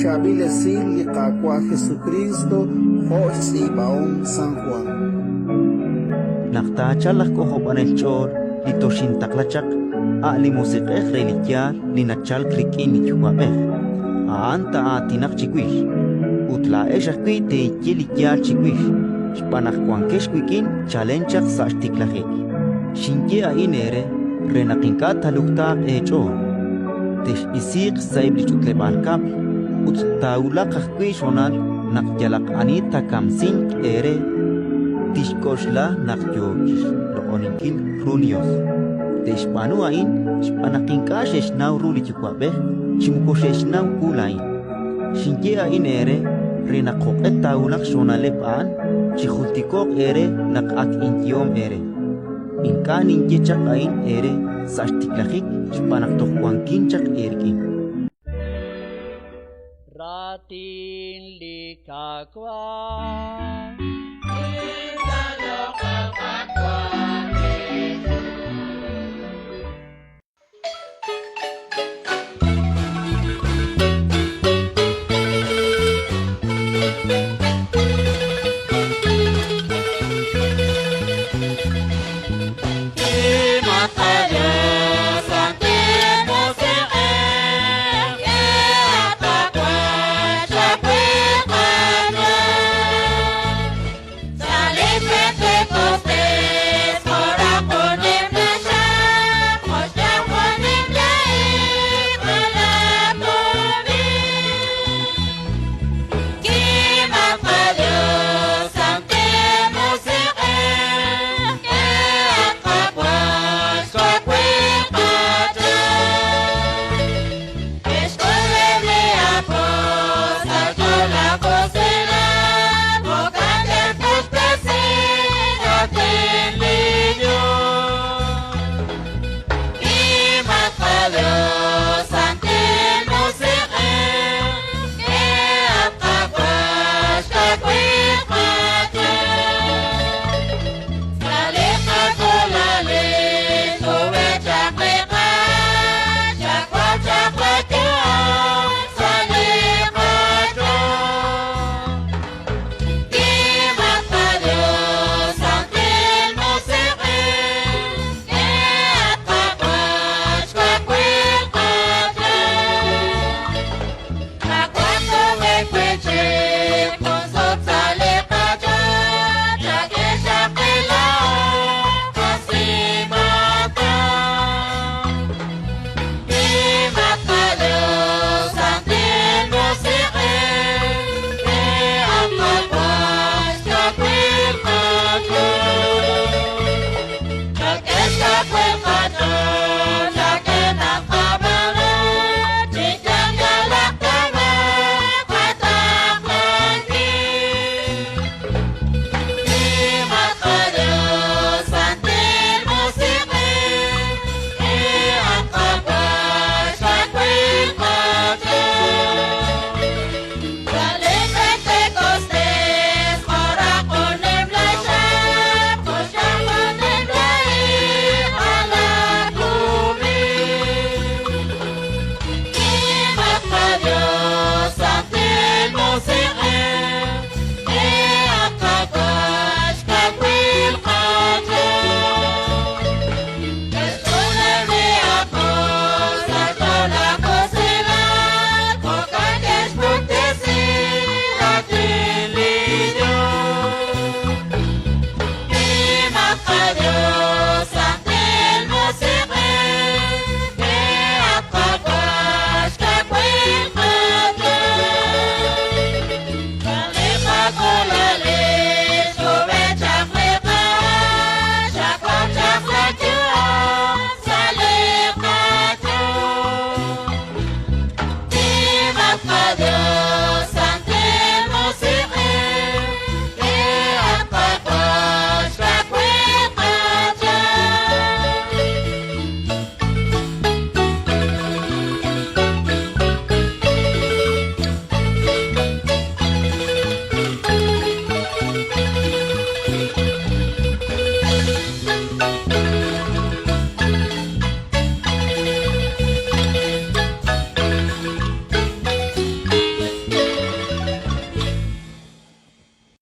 Shabilesil Liqaqua Jesucristo, José Baón San Juan. Naqtachalaq qojopan el chor, litoshin taklachak, ali musiqej religiar, linachal krikin lichuapej. Anta atinak chikwish. Utla eshakwi te yelikyar chikwish. Spanaq kwankesh kwikin chalenchak sashtiklajek. Shinye ainere, renaqinkat taluktaq echor. Tesh isiq saiblich utlebalkap, uttaulaqaj kwishonal, naqyalaq anita kamsink ere, tishkoshla naqyokish, loqoninkil rulios. Teshpanu ain, spanaqinkash eshnau rulichukwabej, chimukoshnau kulain. Shinye ain ere, renaqoqet taulaq shonalepan, chihultikok ere, naqak intiom ere. Inkan injechak ain ere, sashtiklajik, spanaqtoqwankinchak erkin. Ratin likakwa